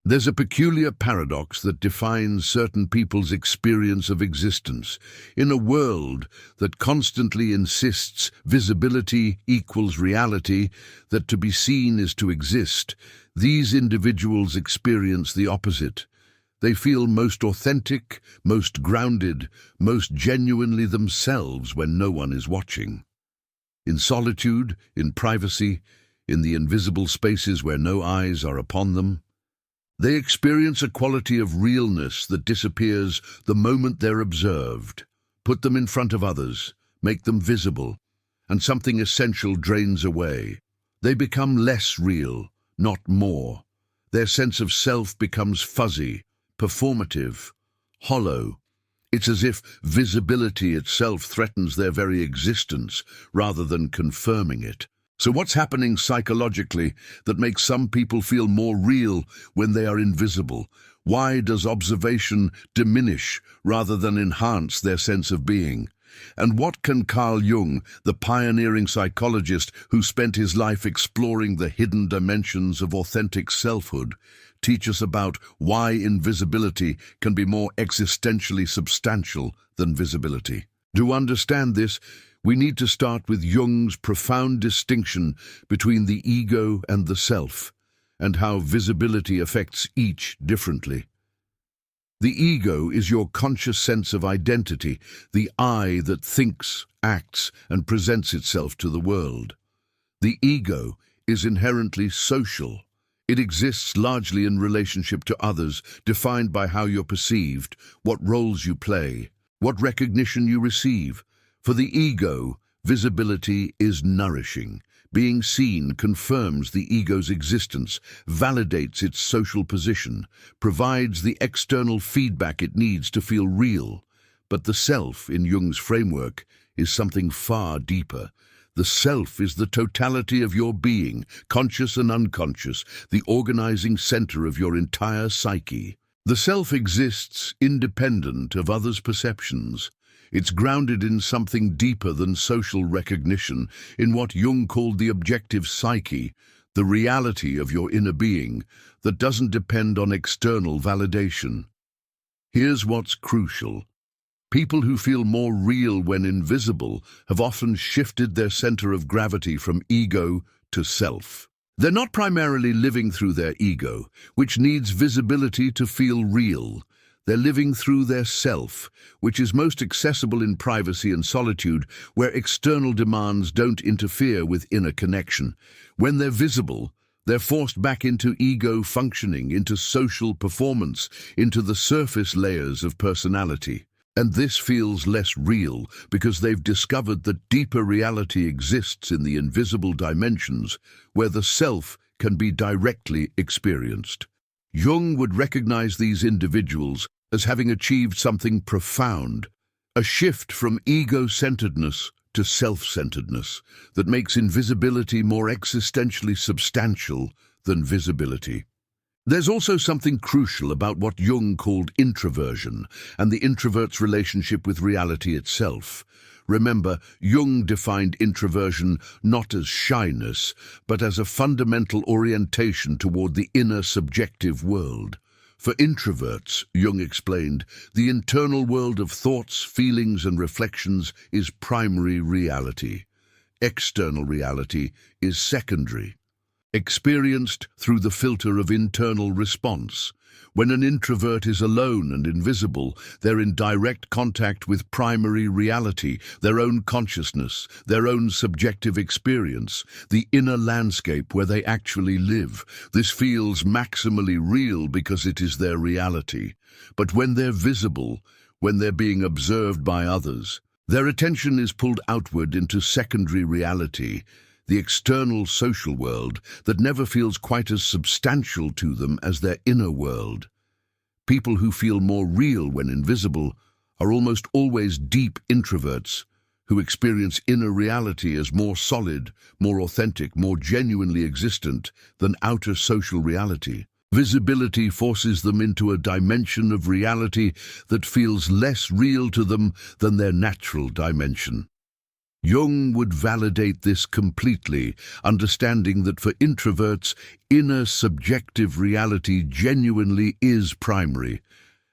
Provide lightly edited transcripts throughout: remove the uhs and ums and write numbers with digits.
There's a peculiar paradox that defines certain people's experience of existence. In a world that constantly insists visibility equals reality, that to be seen is to exist, these individuals experience the opposite. They feel most authentic, most grounded, most genuinely themselves when no one is watching. In solitude, in privacy, in the invisible spaces where no eyes are upon them, they experience a quality of realness that disappears the moment they're observed. Put them in front of others, make them visible, and something essential drains away. They become less real, not more. Their sense of self becomes fuzzy, performative, hollow. It's as if visibility itself threatens their very existence rather than confirming it. So what's happening psychologically that makes some people feel more real when they are invisible? Why does observation diminish rather than enhance their sense of being? And what can Carl Jung, the pioneering psychologist who spent his life exploring the hidden dimensions of authentic selfhood, teach us about why invisibility can be more existentially substantial than visibility? To understand this, we need to start with Jung's profound distinction between the ego and the self, and how visibility affects each differently. The ego is your conscious sense of identity, the I that thinks, acts, and presents itself to the world. The ego is inherently social. It exists largely in relationship to others, defined by how you're perceived, what roles you play, what recognition you receive. For the ego, visibility is nourishing. Being seen confirms the ego's existence, validates its social position, provides the external feedback it needs to feel real. But the self, in Jung's framework, is something far deeper. The self is the totality of your being, conscious and unconscious, the organizing center of your entire psyche. The self exists independent of others' perceptions. It's grounded in something deeper than social recognition, in what Jung called the objective psyche, the reality of your inner being that doesn't depend on external validation. Here's what's crucial. People who feel more real when invisible have often shifted their center of gravity from ego to self. They're not primarily living through their ego, which needs visibility to feel real. They're living through their self, which is most accessible in privacy and solitude, where external demands don't interfere with inner connection. When they're visible, they're forced back into ego functioning, into social performance, into the surface layers of personality. And this feels less real because they've discovered that deeper reality exists in the invisible dimensions, where the self can be directly experienced. Jung would recognize these individuals as having achieved something profound, a shift from ego-centeredness to self-centeredness that makes invisibility more existentially substantial than visibility. There's also something crucial about what Jung called introversion and the introvert's relationship with reality itself. Remember, Jung defined introversion not as shyness, but as a fundamental orientation toward the inner subjective world. For introverts, Jung explained, the internal world of thoughts, feelings, and reflections is primary reality. External reality is secondary, experienced through the filter of internal response. When an introvert is alone and invisible, they're in direct contact with primary reality, their own consciousness, their own subjective experience, the inner landscape where they actually live. This feels maximally real because it is their reality. But when they're visible, when they're being observed by others, their attention is pulled outward into secondary reality, the external social world that never feels quite as substantial to them as their inner world. People who feel more real when invisible are almost always deep introverts who experience inner reality as more solid, more authentic, more genuinely existent than outer social reality. Visibility forces them into a dimension of reality that feels less real to them than their natural dimension. Jung would validate this completely, understanding that for introverts, inner subjective reality genuinely is primary,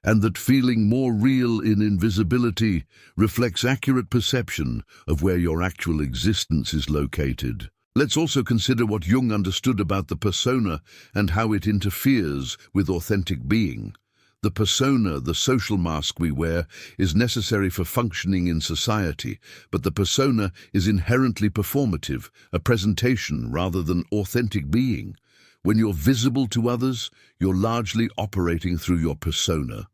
and that feeling more real in invisibility reflects accurate perception of where your actual existence is located. Let's also consider what Jung understood about the persona and how it interferes with authentic being. The persona, the social mask we wear, is necessary for functioning in society, but the persona is inherently performative, a presentation rather than authentic being. When you're visible to others, you're largely operating through your persona.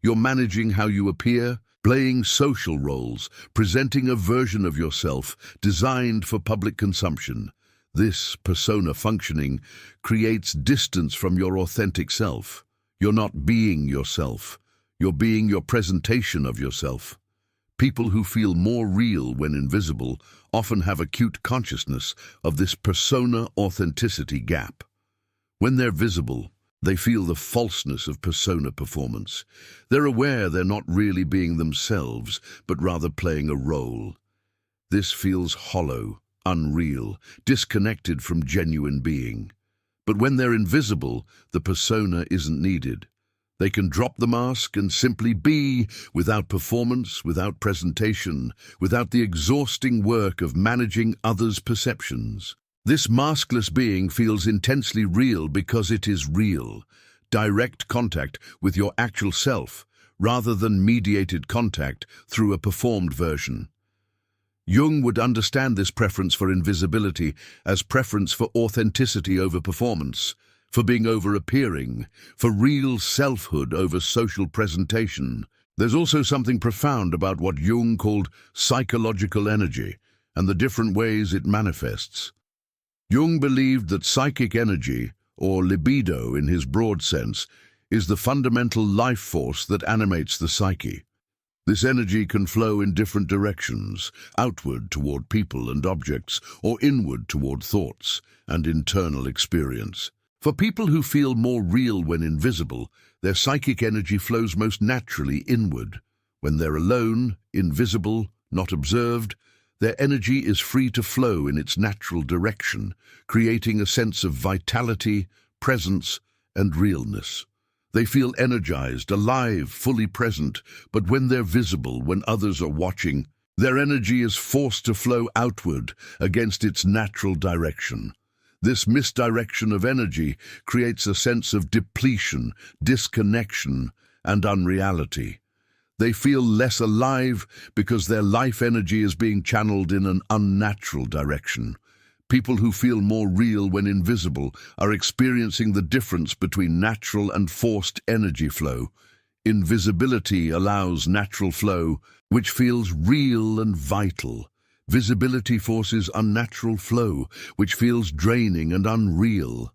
You're managing how you appear, playing social roles, presenting a version of yourself designed for public consumption. This persona functioning creates distance from your authentic self. You're not being yourself. You're being your presentation of yourself. People who feel more real when invisible often have acute consciousness of this persona-authenticity gap. When they're visible, they feel the falseness of persona performance. They're aware they're not really being themselves, but rather playing a role. This feels hollow, unreal, disconnected from genuine being. But when they're invisible, the persona isn't needed. They can drop the mask and simply be, without performance, without presentation, without the exhausting work of managing others' perceptions. This maskless being feels intensely real because it is real, direct contact with your actual self, rather than mediated contact through a performed version. Jung would understand this preference for invisibility as preference for authenticity over performance, for being over appearing, for real selfhood over social presentation. There's also something profound about what Jung called psychological energy and the different ways it manifests. Jung believed that psychic energy, or libido in his broad sense, is the fundamental life force that animates the psyche. This energy can flow in different directions, outward toward people and objects, or inward toward thoughts and internal experience. For people who feel more real when invisible, their psychic energy flows most naturally inward. When they're alone, invisible, not observed, their energy is free to flow in its natural direction, creating a sense of vitality, presence, and realness. They feel energized, alive, fully present, but when they're visible, when others are watching, their energy is forced to flow outward against its natural direction. This misdirection of energy creates a sense of depletion, disconnection, and unreality. They feel less alive because their life energy is being channeled in an unnatural direction. People who feel more real when invisible are experiencing the difference between natural and forced energy flow. Invisibility allows natural flow, which feels real and vital. Visibility forces unnatural flow, which feels draining and unreal.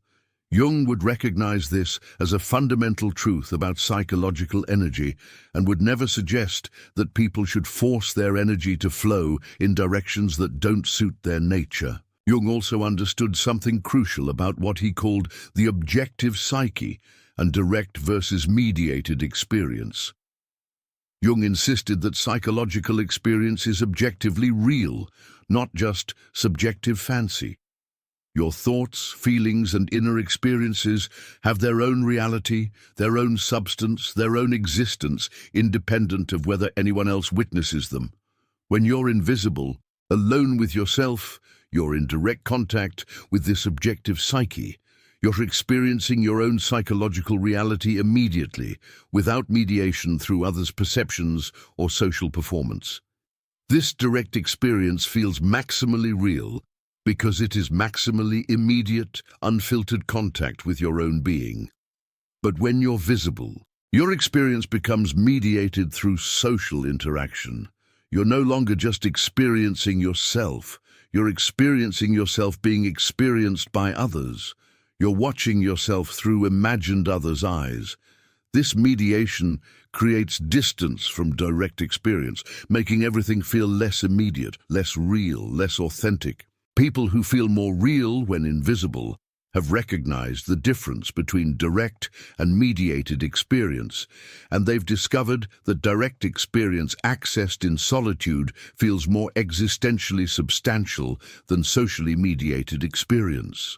Jung would recognize this as a fundamental truth about psychological energy and would never suggest that people should force their energy to flow in directions that don't suit their nature. Jung also understood something crucial about what he called the objective psyche and direct versus mediated experience. Jung insisted that psychological experience is objectively real, not just subjective fancy. Your thoughts, feelings, and inner experiences have their own reality, their own substance, their own existence, independent of whether anyone else witnesses them. When you're invisible, alone with yourself, you're in direct contact with this objective psyche. You're experiencing your own psychological reality immediately, without mediation through others' perceptions or social performance. This direct experience feels maximally real, because it is maximally immediate, unfiltered contact with your own being. But when you're visible, your experience becomes mediated through social interaction. You're no longer just experiencing yourself, you're experiencing yourself being experienced by others. You're watching yourself through imagined others' eyes. This mediation creates distance from direct experience, making everything feel less immediate, less real, less authentic. People who feel more real when invisible have recognized the difference between direct and mediated experience, and they've discovered that direct experience accessed in solitude feels more existentially substantial than socially mediated experience.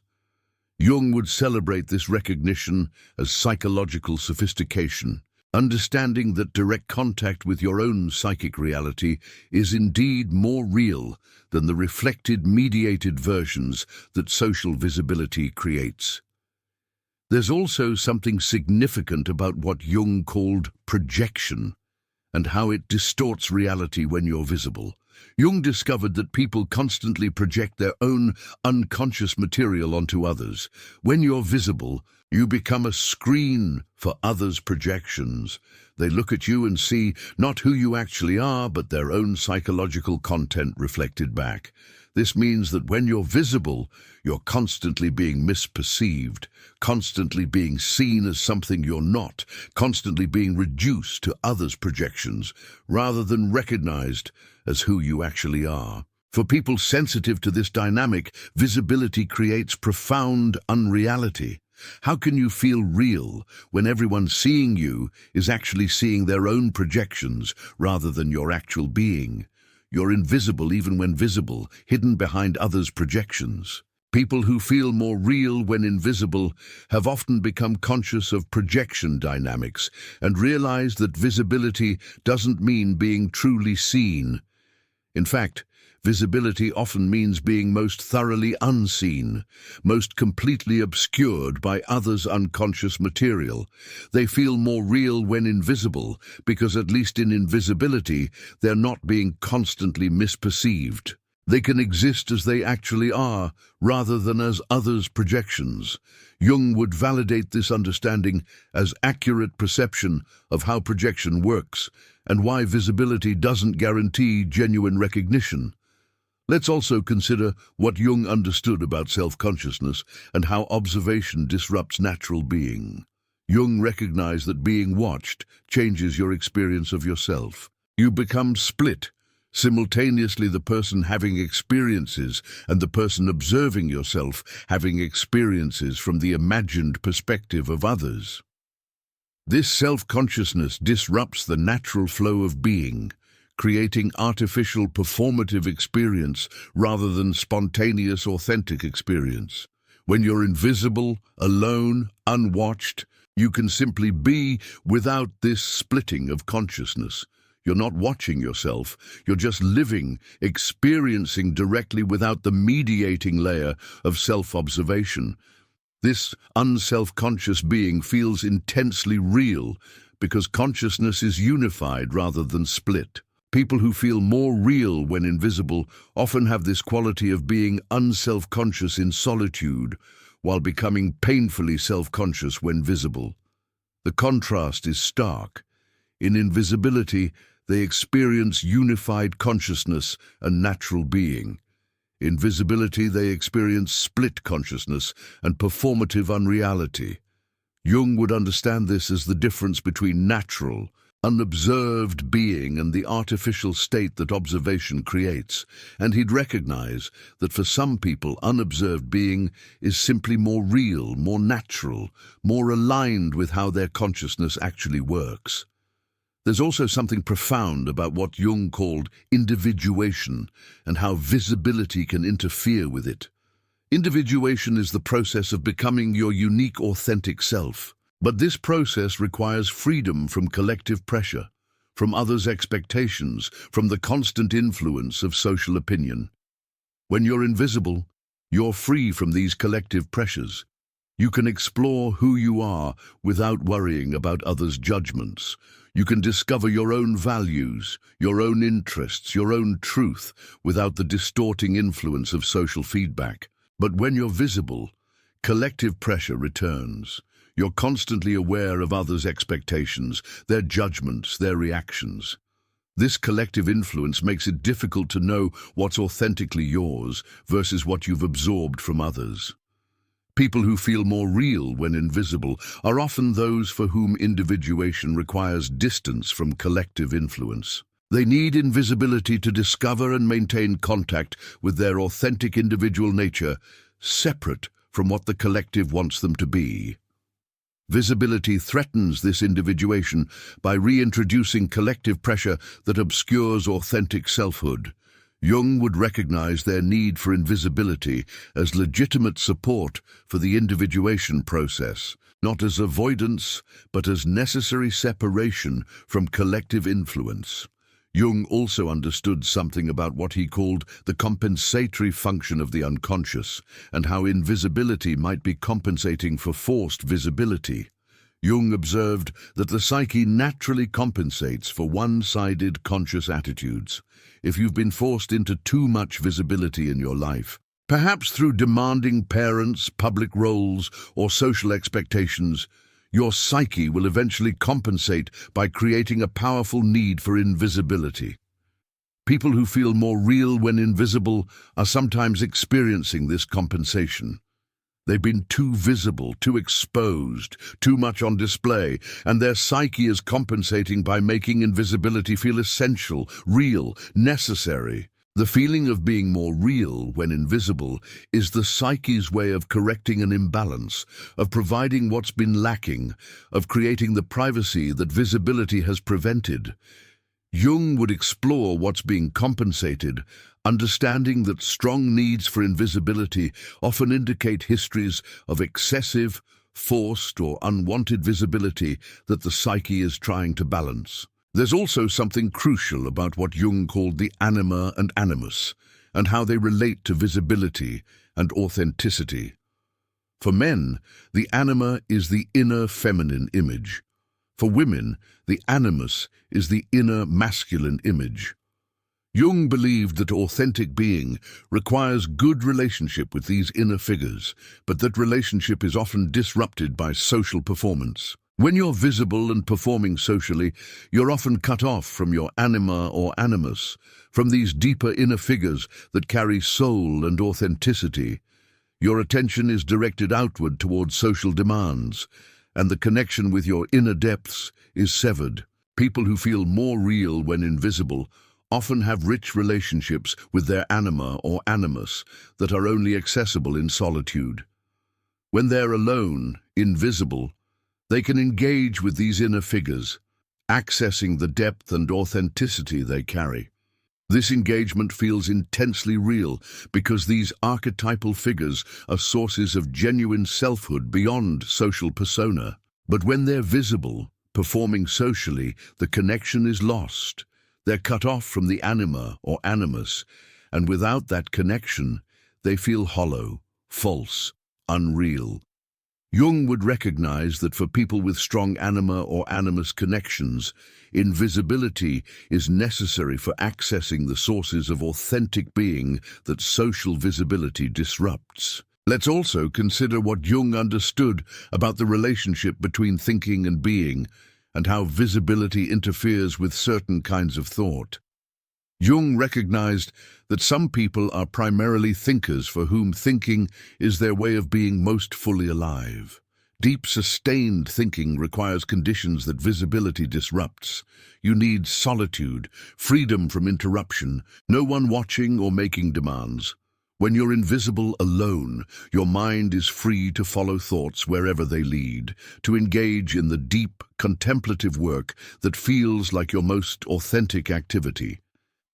Jung would celebrate this recognition as psychological sophistication, understanding that direct contact with your own psychic reality is indeed more real than the reflected, mediated versions that social visibility creates. There's also something significant about what Jung called projection and how it distorts reality when you're visible. Jung discovered that people constantly project their own unconscious material onto others. When you're visible, you become a screen for others' projections. They look at you and see not who you actually are, but their own psychological content reflected back. This means that when you're visible, you're constantly being misperceived, constantly being seen as something you're not, constantly being reduced to others' projections, rather than recognized as who you actually are. For people sensitive to this dynamic, visibility creates profound unreality. How can you feel real when everyone seeing you is actually seeing their own projections rather than your actual being? You're invisible even when visible, hidden behind others' projections. People who feel more real when invisible have often become conscious of projection dynamics and realize that visibility doesn't mean being truly seen. In fact, visibility often means being most thoroughly unseen, most completely obscured by others' unconscious material. They feel more real when invisible because, at least in invisibility, they're not being constantly misperceived. They can exist as they actually are, rather than as others' projections. Jung would validate this understanding as accurate perception of how projection works and why visibility doesn't guarantee genuine recognition. Let's also consider what Jung understood about self-consciousness and how observation disrupts natural being. Jung recognized that being watched changes your experience of yourself. You become split, simultaneously the person having experiences and the person observing yourself having experiences from the imagined perspective of others. This self-consciousness disrupts the natural flow of being, creating artificial performative experience rather than spontaneous authentic experience. When you're invisible, alone, unwatched, you can simply be without this splitting of consciousness. You're not watching yourself, you're just living, experiencing directly without the mediating layer of self-observation. This unself-conscious being feels intensely real because consciousness is unified rather than split. People who feel more real when invisible often have this quality of being unself-conscious in solitude while becoming painfully self-conscious when visible. The contrast is stark. In invisibility, they experience unified consciousness and natural being. In visibility, they experience split consciousness and performative unreality. Jung would understand this as the difference between natural, unobserved being and the artificial state that observation creates, and he'd recognize that for some people, unobserved being is simply more real, more natural, more aligned with how their consciousness actually works. There's also something profound about what Jung called individuation and how visibility can interfere with it. Individuation is the process of becoming your unique, authentic self. But this process requires freedom from collective pressure, from others' expectations, from the constant influence of social opinion. When you're invisible, you're free from these collective pressures. You can explore who you are without worrying about others' judgments. You can discover your own values, your own interests, your own truth without the distorting influence of social feedback. But when you're visible, collective pressure returns. You're constantly aware of others' expectations, their judgments, their reactions. This collective influence makes it difficult to know what's authentically yours versus what you've absorbed from others. People who feel more real when invisible are often those for whom individuation requires distance from collective influence. They need invisibility to discover and maintain contact with their authentic individual nature, separate from what the collective wants them to be. Visibility threatens this individuation by reintroducing collective pressure that obscures authentic selfhood. Jung would recognize their need for invisibility as legitimate support for the individuation process, not as avoidance, but as necessary separation from collective influence. Jung also understood something about what he called the compensatory function of the unconscious, and how invisibility might be compensating for forced visibility. Jung observed that the psyche naturally compensates for one-sided conscious attitudes. If you've been forced into too much visibility in your life, perhaps through demanding parents, public roles, or social expectations, your psyche will eventually compensate by creating a powerful need for invisibility. People who feel more real when invisible are sometimes experiencing this compensation. They've been too visible, too exposed, too much on display, and their psyche is compensating by making invisibility feel essential, real, necessary. The feeling of being more real when invisible is the psyche's way of correcting an imbalance, of providing what's been lacking, of creating the privacy that visibility has prevented. Jung would explore what's being compensated, understanding that strong needs for invisibility often indicate histories of excessive, forced, or unwanted visibility that the psyche is trying to balance. There's also something crucial about what Jung called the anima and animus, and how they relate to visibility and authenticity. For men, the anima is the inner feminine image. For women, the animus is the inner masculine image. Jung believed that authentic being requires good relationship with these inner figures, but that relationship is often disrupted by social performance. When you're visible and performing socially, you're often cut off from your anima or animus, from these deeper inner figures that carry soul and authenticity. Your attention is directed outward towards social demands, and the connection with your inner depths is severed. People who feel more real when invisible often have rich relationships with their anima or animus that are only accessible in solitude. When they're alone, invisible, they can engage with these inner figures, accessing the depth and authenticity they carry. This engagement feels intensely real because these archetypal figures are sources of genuine selfhood beyond social persona. But when they're visible, performing socially, the connection is lost. They're cut off from the anima or animus, and without that connection, they feel hollow, false, unreal. Jung would recognize that for people with strong anima or animus connections, invisibility is necessary for accessing the sources of authentic being that social visibility disrupts. Let's also consider what Jung understood about the relationship between thinking and being, and how visibility interferes with certain kinds of thought. Jung recognized that some people are primarily thinkers for whom thinking is their way of being most fully alive. Deep, sustained thinking requires conditions that visibility disrupts. You need solitude, freedom from interruption, no one watching or making demands. When you're invisible alone, your mind is free to follow thoughts wherever they lead, to engage in the deep, contemplative work that feels like your most authentic activity.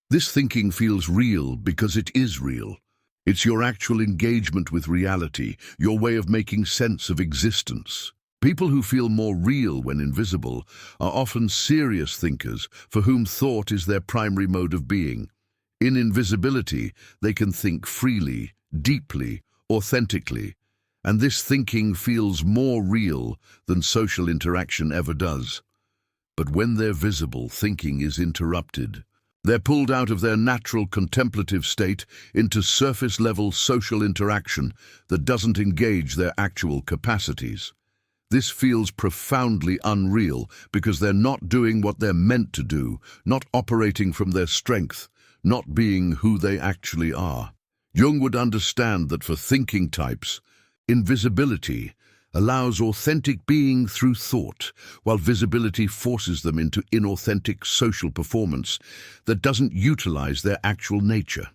This thinking feels real because it is real. It's your actual engagement with reality, your way of making sense of existence. People who feel more real when invisible are often serious thinkers for whom thought is their primary mode of being. In invisibility, they can think freely, deeply, authentically, and this thinking feels more real than social interaction ever does. But when they're visible, thinking is interrupted. They're pulled out of their natural contemplative state into surface-level social interaction that doesn't engage their actual capacities. This feels profoundly unreal because they're not doing what they're meant to do, not operating from their strength, not being who they actually are. Jung would understand that for thinking types, invisibility allows authentic being through thought, while visibility forces them into inauthentic social performance that doesn't utilize their actual nature.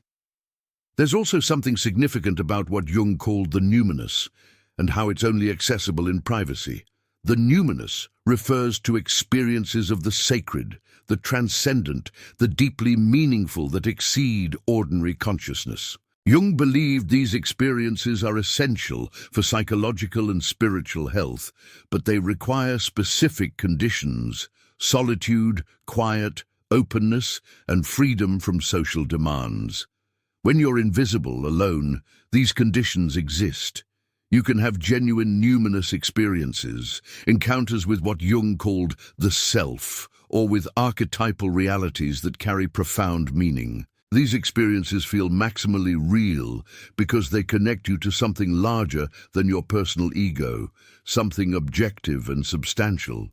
There's also something significant about what Jung called the numinous, and how it's only accessible in privacy. The numinous refers to experiences of the sacred, the transcendent, the deeply meaningful that exceed ordinary consciousness. Jung believed these experiences are essential for psychological and spiritual health, but they require specific conditions: solitude, quiet, openness, and freedom from social demands. When you're invisible, alone, these conditions exist. You can have genuine numinous experiences, encounters with what Jung called the self, or with archetypal realities that carry profound meaning. These experiences feel maximally real because they connect you to something larger than your personal ego, something objective and substantial.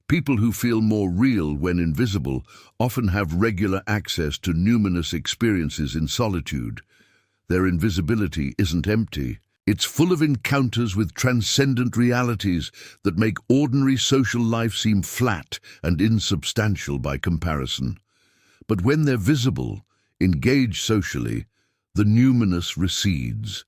People who feel more real when invisible often have regular access to numinous experiences in solitude. Their invisibility isn't empty. It's full of encounters with transcendent realities that make ordinary social life seem flat and insubstantial by comparison. But when they're visible, engaged socially, the numinous recedes.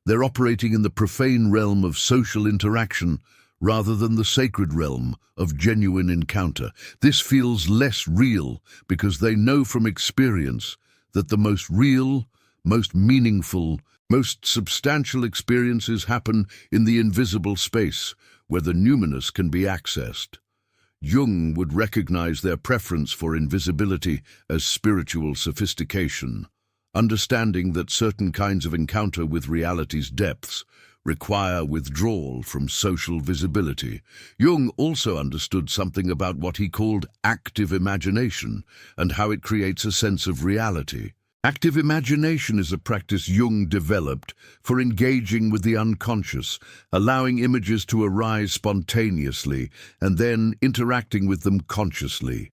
They're operating in the profane realm of social interaction rather than the sacred realm of genuine encounter. This feels less real because they know from experience that the most real, most meaningful, most substantial experiences happen in the invisible space where the numinous can be accessed. Jung would recognize their preference for invisibility as spiritual sophistication, understanding that certain kinds of encounter with reality's depths require withdrawal from social visibility. Jung also understood something about what he called active imagination and how it creates a sense of reality. Active imagination is a practice Jung developed for engaging with the unconscious, allowing images to arise spontaneously and then interacting with them consciously.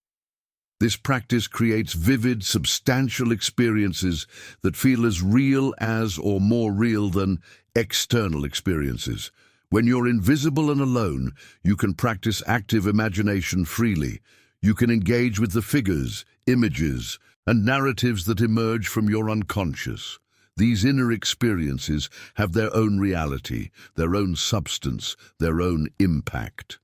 This practice creates vivid, substantial experiences that feel as real as or more real than external experiences. When you're invisible and alone, you can practice active imagination freely. You can engage with the figures, images, and narratives that emerge from your unconscious. These inner experiences have their own reality, their own substance, their own impact.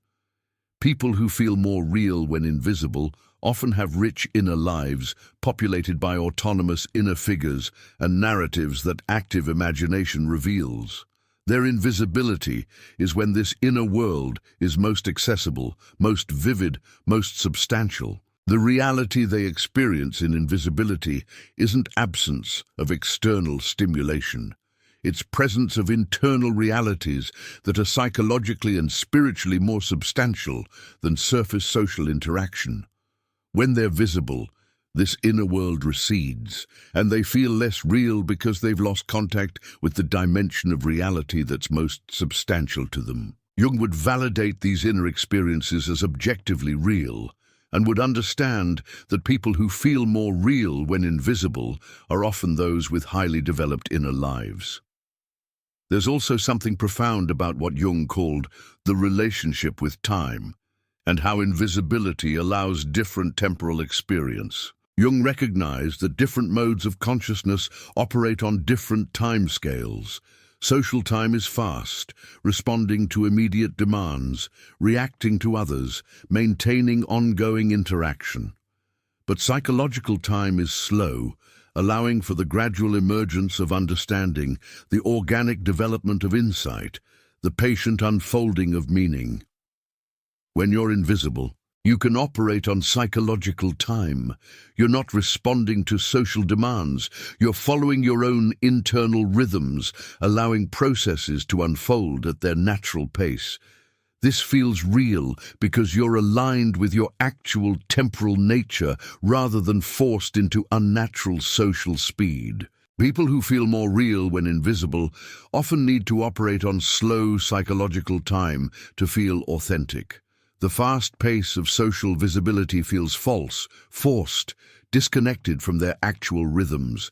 People who feel more real when invisible often have rich inner lives populated by autonomous inner figures and narratives that active imagination reveals. Their invisibility is when this inner world is most accessible, most vivid, most substantial. The reality they experience in invisibility isn't absence of external stimulation. It's presence of internal realities that are psychologically and spiritually more substantial than surface social interaction. When they're visible, this inner world recedes, and they feel less real because they've lost contact with the dimension of reality that's most substantial to them. Jung would validate these inner experiences as objectively real, and would understand that people who feel more real when invisible are often those with highly developed inner lives. There's also something profound about what Jung called the relationship with time, and how invisibility allows different temporal experience. Jung recognized that different modes of consciousness operate on different timescales. Social time is fast, responding to immediate demands, reacting to others, maintaining ongoing interaction. But psychological time is slow, allowing for the gradual emergence of understanding, the organic development of insight, the patient unfolding of meaning. When you're invisible, you can operate on psychological time. You're not responding to social demands. You're following your own internal rhythms, allowing processes to unfold at their natural pace. This feels real because you're aligned with your actual temporal nature rather than forced into unnatural social speed. People who feel more real when invisible often need to operate on slow psychological time to feel authentic. The fast pace of social visibility feels false, forced, disconnected from their actual rhythms.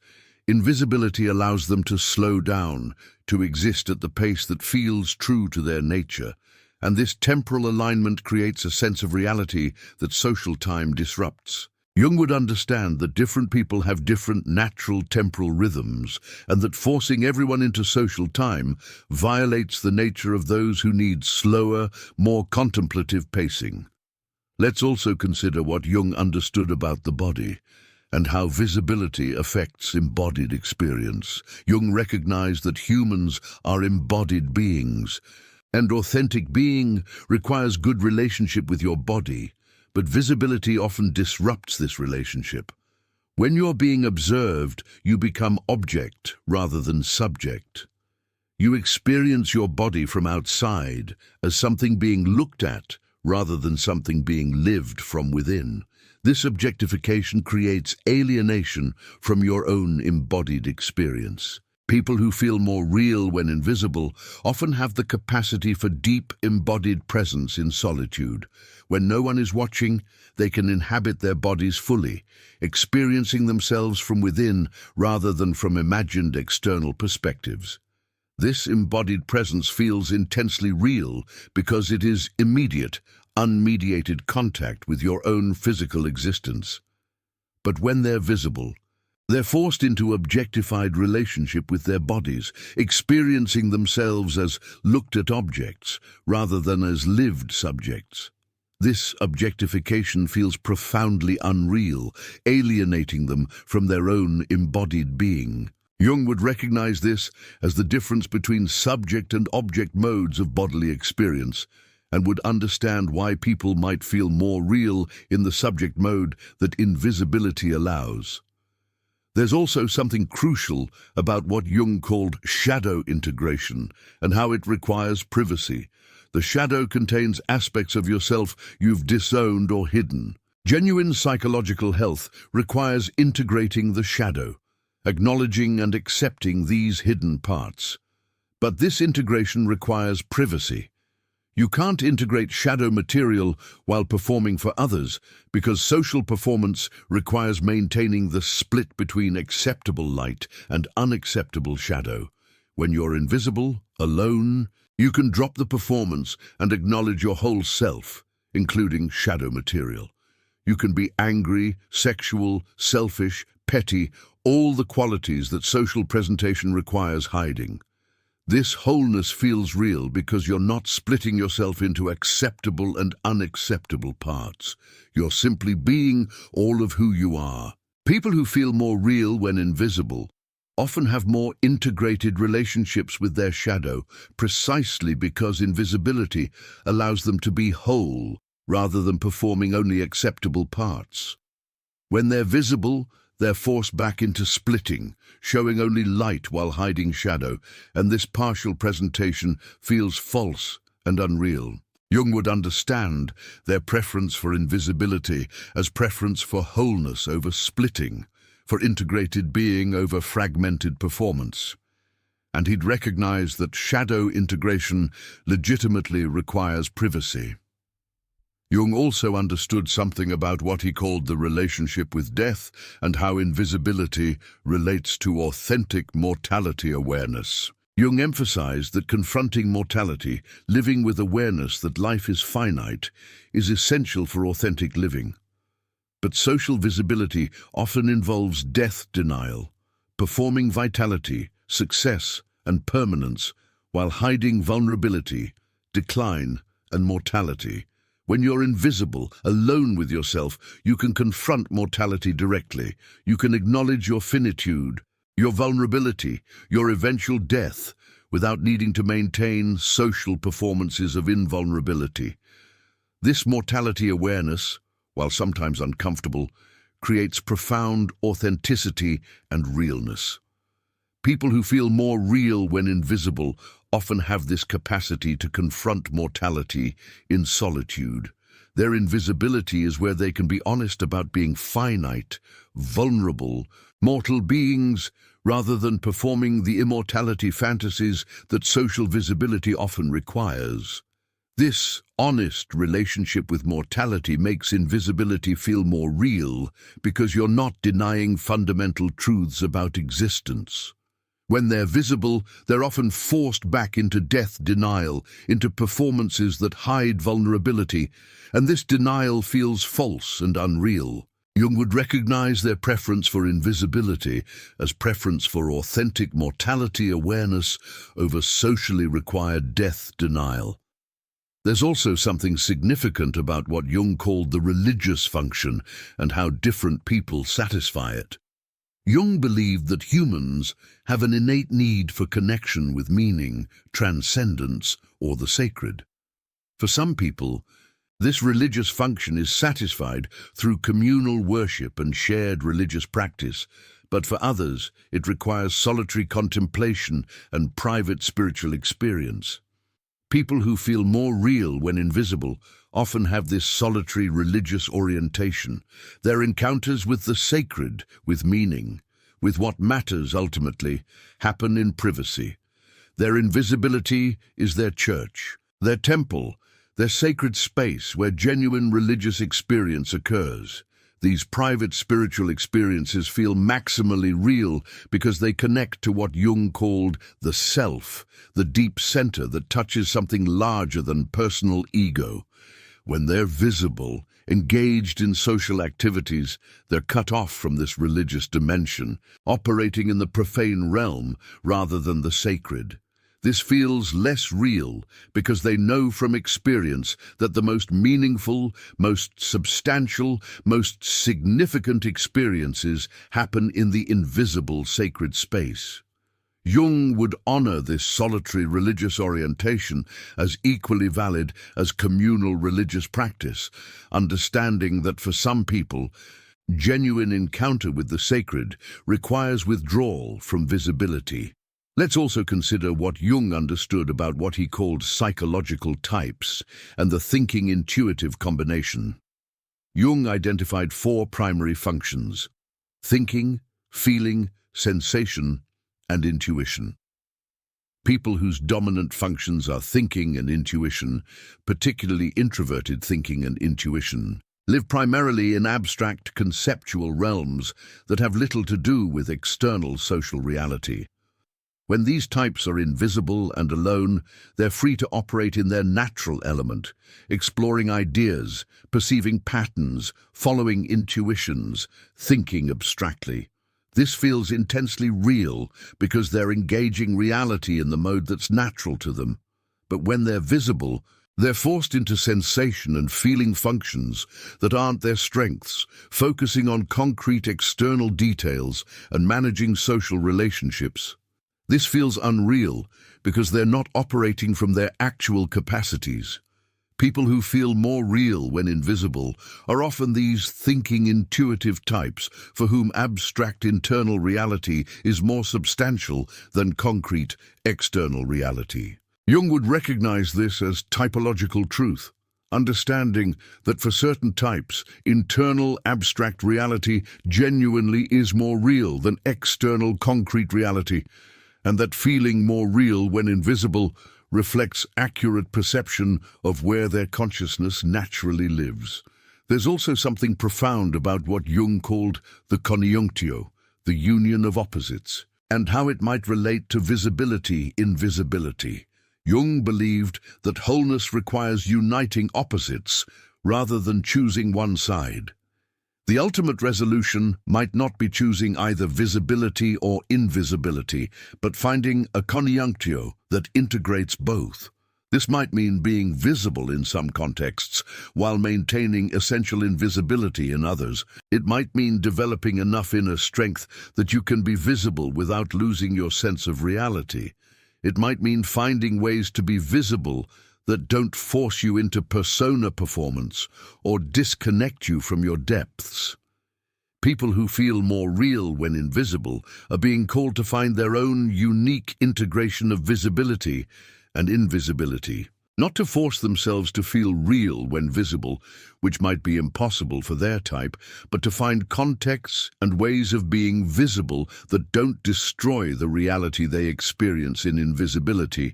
Invisibility allows them to slow down, to exist at the pace that feels true to their nature, and this temporal alignment creates a sense of reality that social time disrupts. Jung would understand that different people have different natural temporal rhythms, and that forcing everyone into social time violates the nature of those who need slower, more contemplative pacing. Let's also consider what Jung understood about the body and how visibility affects embodied experience. Jung recognized that humans are embodied beings, and authentic being requires good relationship with your body, but visibility often disrupts this relationship. When you're being observed, you become object rather than subject. You experience your body from outside as something being looked at rather than something being lived from within. This objectification creates alienation from your own embodied experience. People who feel more real when invisible often have the capacity for deep embodied presence in solitude. When no one is watching, they can inhabit their bodies fully, experiencing themselves from within rather than from imagined external perspectives. This embodied presence feels intensely real because it is immediate, unmediated contact with your own physical existence. But when they're visible, they're forced into objectified relationship with their bodies, experiencing themselves as looked-at objects rather than as lived subjects. This objectification feels profoundly unreal, alienating them from their own embodied being. Jung would recognize this as the difference between subject and object modes of bodily experience, and would understand why people might feel more real in the subject mode that invisibility allows. There's also something crucial about what Jung called shadow integration and how it requires privacy. The shadow contains aspects of yourself you've disowned or hidden. Genuine psychological health requires integrating the shadow, acknowledging and accepting these hidden parts. But this integration requires privacy. You can't integrate shadow material while performing for others, because social performance requires maintaining the split between acceptable light and unacceptable shadow. When you're invisible, alone, you can drop the performance and acknowledge your whole self, including shadow material. You can be angry, sexual, selfish, petty, all the qualities that social presentation requires hiding. This wholeness feels real because you're not splitting yourself into acceptable and unacceptable parts. You're simply being all of who you are. People who feel more real when invisible often have more integrated relationships with their shadow, precisely because invisibility allows them to be whole rather than performing only acceptable parts. When they're visible, they're forced back into splitting, showing only light while hiding shadow, and this partial presentation feels false and unreal. Jung would understand their preference for invisibility as preference for wholeness over splitting, for integrated being over fragmented performance. And he'd recognize that shadow integration legitimately requires privacy. Jung also understood something about what he called the relationship with death and how invisibility relates to authentic mortality awareness. Jung emphasized that confronting mortality, living with awareness that life is finite, is essential for authentic living. But social visibility often involves death denial, performing vitality, success, and permanence, while hiding vulnerability, decline, and mortality. When you're invisible, alone with yourself, you can confront mortality directly. You can acknowledge your finitude, your vulnerability, your eventual death, without needing to maintain social performances of invulnerability. This mortality awareness, while sometimes uncomfortable, creates profound authenticity and realness. People who feel more real when invisible often have this capacity to confront mortality in solitude. Their invisibility is where they can be honest about being finite, vulnerable, mortal beings, rather than performing the immortality fantasies that social visibility often requires. This honest relationship with mortality makes invisibility feel more real because you're not denying fundamental truths about existence. When they're visible, they're often forced back into death denial, into performances that hide vulnerability, and this denial feels false and unreal. Jung would recognize their preference for invisibility as preference for authentic mortality awareness over socially required death denial. There's also something significant about what Jung called the religious function and how different people satisfy it. Jung believed that humans have an innate need for connection with meaning, transcendence, or the sacred. For some people, this religious function is satisfied through communal worship and shared religious practice, but for others, it requires solitary contemplation and private spiritual experience. People who feel more real when invisible often have this solitary religious orientation. Their encounters with the sacred, with meaning, with what matters ultimately, happen in privacy. Their invisibility is their church, their temple, their sacred space where genuine religious experience occurs. These private spiritual experiences feel maximally real because they connect to what Jung called the self, the deep center that touches something larger than personal ego. When they're visible, engaged in social activities, they're cut off from this religious dimension, operating in the profane realm rather than the sacred. This feels less real because they know from experience that the most meaningful, most substantial, most significant experiences happen in the invisible sacred space. Jung would honor this solitary religious orientation as equally valid as communal religious practice, understanding that for some people, genuine encounter with the sacred requires withdrawal from visibility. Let's also consider what Jung understood about what he called psychological types and the thinking-intuitive combination. Jung identified 4 primary functions: thinking, feeling, sensation, and intuition. People whose dominant functions are thinking and intuition, particularly introverted thinking and intuition, live primarily in abstract conceptual realms that have little to do with external social reality. When these types are invisible and alone, they're free to operate in their natural element, exploring ideas, perceiving patterns, following intuitions, thinking abstractly. This feels intensely real because they're engaging reality in the mode that's natural to them. But when they're visible, they're forced into sensation and feeling functions that aren't their strengths, focusing on concrete external details and managing social relationships. This feels unreal because they're not operating from their actual capacities. People who feel more real when invisible are often these thinking intuitive types for whom abstract internal reality is more substantial than concrete external reality. Jung would recognize this as typological truth, understanding that for certain types, internal abstract reality genuinely is more real than external concrete reality, and that feeling more real when invisible reflects accurate perception of where their consciousness naturally lives. There's also something profound about what Jung called the conjunctio, the union of opposites, and how it might relate to visibility, invisibility. Jung believed that wholeness requires uniting opposites rather than choosing one side. The ultimate resolution might not be choosing either visibility or invisibility, but finding a conjunctio that integrates both. This might mean being visible in some contexts, while maintaining essential invisibility in others. It might mean developing enough inner strength that you can be visible without losing your sense of reality. It might mean finding ways to be visible that don't force you into persona performance or disconnect you from your depths. People who feel more real when invisible are being called to find their own unique integration of visibility and invisibility, not to force themselves to feel real when visible, which might be impossible for their type, but to find contexts and ways of being visible that don't destroy the reality they experience in invisibility.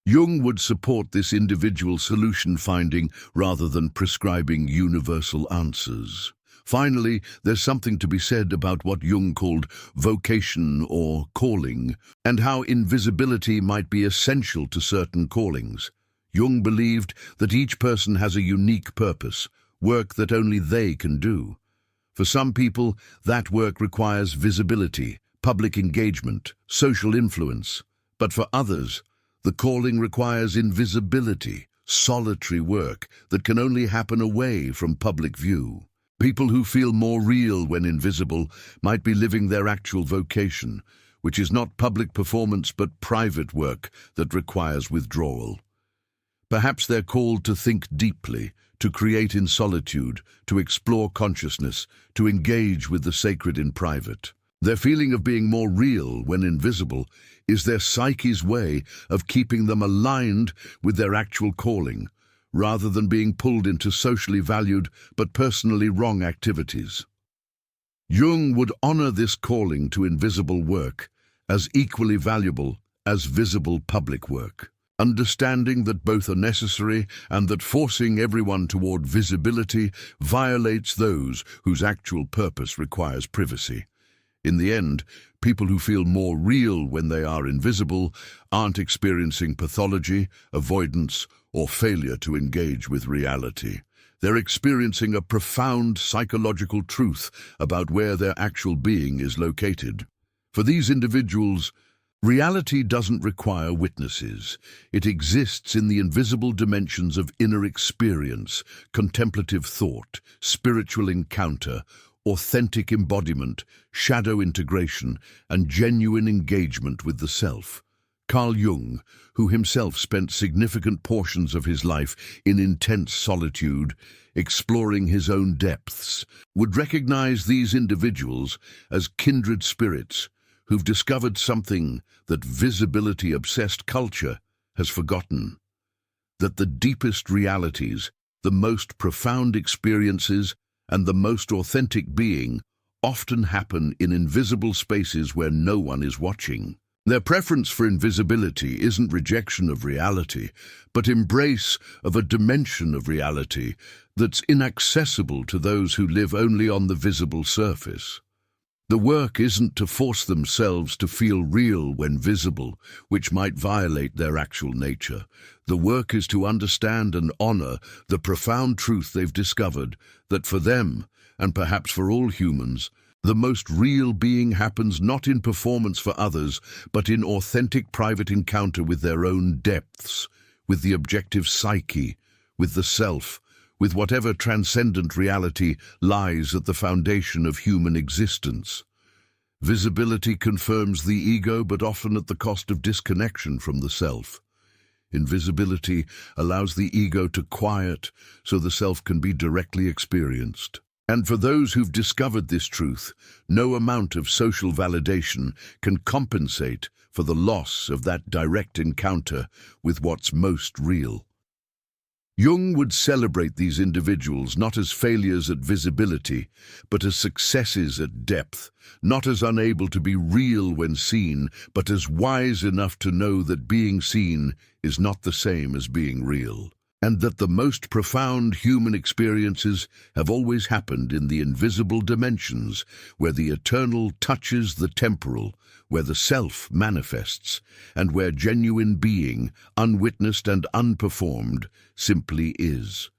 Jung would support this individual solution-finding rather than prescribing universal answers. Finally, there's something to be said about what Jung called vocation or calling, and how invisibility might be essential to certain callings. Jung believed that each person has a unique purpose, work that only they can do. For some people, that work requires visibility, public engagement, social influence. But for others, the calling requires invisibility, solitary work that can only happen away from public view. People who feel more real when invisible might be living their actual vocation, which is not public performance but private work that requires withdrawal. Perhaps they're called to think deeply, to create in solitude, to explore consciousness, to engage with the sacred in private. Their feeling of being more real when invisible is their psyche's way of keeping them aligned with their actual calling, rather than being pulled into socially valued but personally wrong activities. Jung would honor this calling to invisible work as equally valuable as visible public work, understanding that both are necessary and that forcing everyone toward visibility violates those whose actual purpose requires privacy. In the end, people who feel more real when they are invisible aren't experiencing pathology, avoidance, or failure to engage with reality. They're experiencing a profound psychological truth about where their actual being is located. For these individuals, reality doesn't require witnesses. It exists in the invisible dimensions of inner experience, contemplative thought, spiritual encounter, authentic embodiment, shadow integration, and genuine engagement with the self. Carl Jung, who himself spent significant portions of his life in intense solitude, exploring his own depths, would recognize these individuals as kindred spirits who've discovered something that visibility-obsessed culture has forgotten: that the deepest realities, the most profound experiences, and the most authentic being often happen in invisible spaces where no one is watching. Their preference for invisibility isn't rejection of reality, but embrace of a dimension of reality that's inaccessible to those who live only on the visible surface. The work isn't to force themselves to feel real when visible, which might violate their actual nature. The work is to understand and honor the profound truth they've discovered, that for them, and perhaps for all humans, the most real being happens not in performance for others, but in authentic private encounter with their own depths, with the objective psyche, with the self, with whatever transcendent reality lies at the foundation of human existence. Visibility confirms the ego, but often at the cost of disconnection from the self. Invisibility allows the ego to quiet so the self can be directly experienced. And for those who've discovered this truth, no amount of social validation can compensate for the loss of that direct encounter with what's most real. Jung would celebrate these individuals not as failures at visibility, but as successes at depth, not as unable to be real when seen, but as wise enough to know that being seen is not the same as being real, and that the most profound human experiences have always happened in the invisible dimensions, where the eternal touches the temporal, where the self manifests, and where genuine being, unwitnessed and unperformed, simply is.